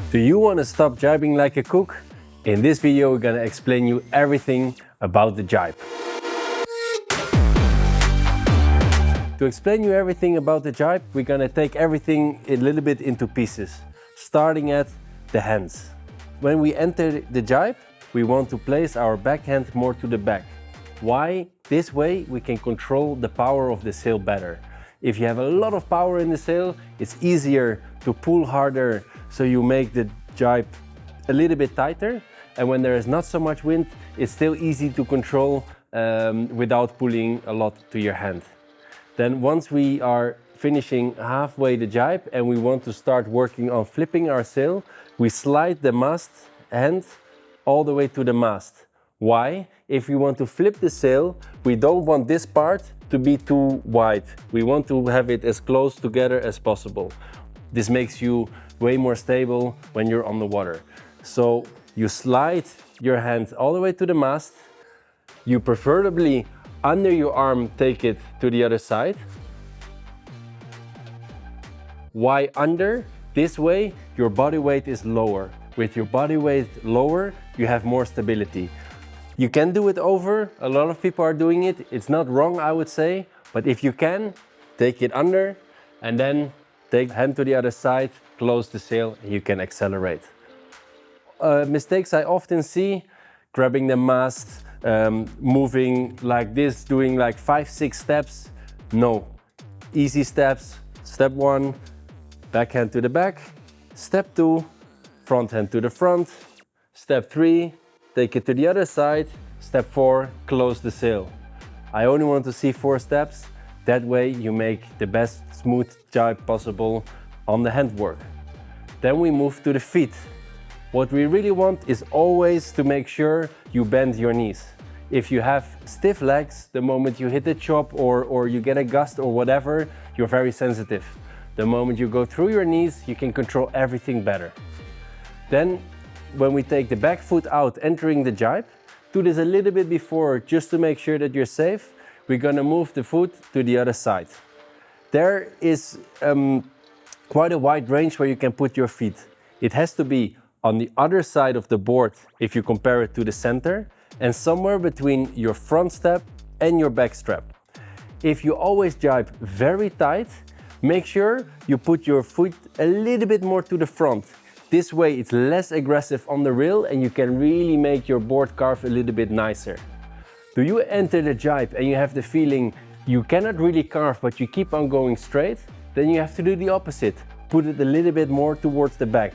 Do you want to stop jibing like a cook? In this video, we're gonna explain you everything about the jibe. To explain you everything about the jibe, we're gonna take everything a little bit into pieces, starting at the hands. When we enter the jibe, we want to place our backhand more to the back. Why? This way we can control the power of the sail better. If you have a lot of power in the sail, it's easier to pull harder, so you make the jibe a little bit tighter. And when there is not so much wind, it's still easy to control without pulling a lot to your hand. Then once we are finishing halfway the jibe and we want to start working on flipping our sail, we slide the mast hand all the way to the mast. Why? If we want to flip the sail, we don't want this part to be too wide. We want to have it as close together as possible. This makes you way more stable when you're on the water. So you slide your hand all the way to the mast. You preferably under your arm take it to the other side. Why under? This way your body weight is lower. With your body weight lower, you have more stability. You can do it over. A lot of people are doing it. It's not wrong, I would say. But if you can, take it under and then take hand to the other side, close the sail, and you can accelerate. Mistakes I often see, grabbing the mast, moving like this, doing like 5-6 steps. No, easy steps. Step 1, backhand to the back. Step 2, front hand to the front. Step 3, take it to the other side. Step 4, close the sail. I only want to see 4 steps. That way you make the best smooth jibe possible on the handwork. Then we move to the feet. What we really want is always to make sure you bend your knees. If you have stiff legs, the moment you hit the chop or you get a gust or whatever, you're very sensitive. The moment you go through your knees, you can control everything better. Then, when we take the back foot out, entering the jibe, do this a little bit before, just to make sure that you're safe. We're gonna move the foot to the other side. There is quite a wide range where you can put your feet. It has to be on the other side of the board if you compare it to the center, and somewhere between your front step and your back strap. If you always jibe very tight, make sure you put your foot a little bit more to the front. This way it's less aggressive on the rail and you can really make your board carve a little bit nicer. Do you enter the jibe and you have the feeling you cannot really carve but you keep on going straight? Then you have to do the opposite. Put it a little bit more towards the back.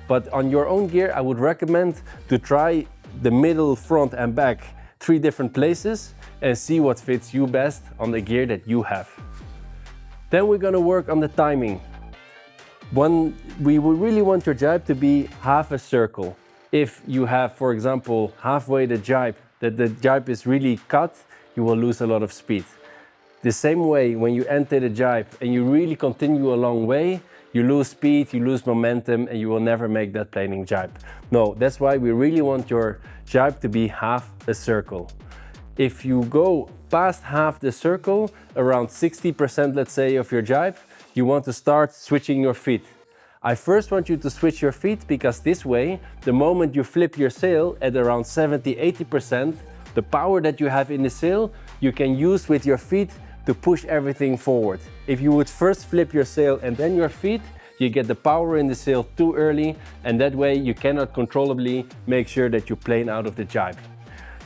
But on your own gear, I would recommend to try the middle, front and back 3 different places and see what fits you best on the gear that you have. Then we're gonna work on the timing. We would really want your jibe to be half a circle. If you have, for example, halfway the jibe, that the jibe is really cut, you will lose a lot of speed. The same way, when you enter the jibe and you really continue a long way, you lose speed, you lose momentum, and you will never make that planing jibe. No, that's why we really want your jibe to be half a circle. If you go past half the circle, around 60%, let's say, of your jibe, you want to start switching your feet. I first want you to switch your feet because this way, the moment you flip your sail at around 70-80%, the power that you have in the sail, you can use with your feet to push everything forward. If you would first flip your sail and then your feet, you get the power in the sail too early, and that way you cannot controllably make sure that you plane out of the jibe.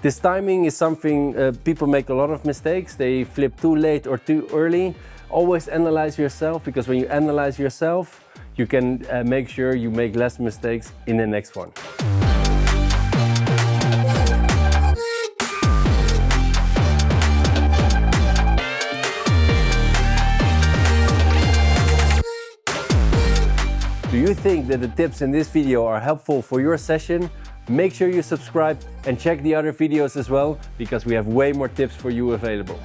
This timing is something people make a lot of mistakes. They flip too late or too early. Always analyze yourself, because when you analyze yourself, you can make sure you make less mistakes in the next one. Do you think that the tips in this video are helpful for your session? Make sure you subscribe and check the other videos as well, because we have way more tips for you available.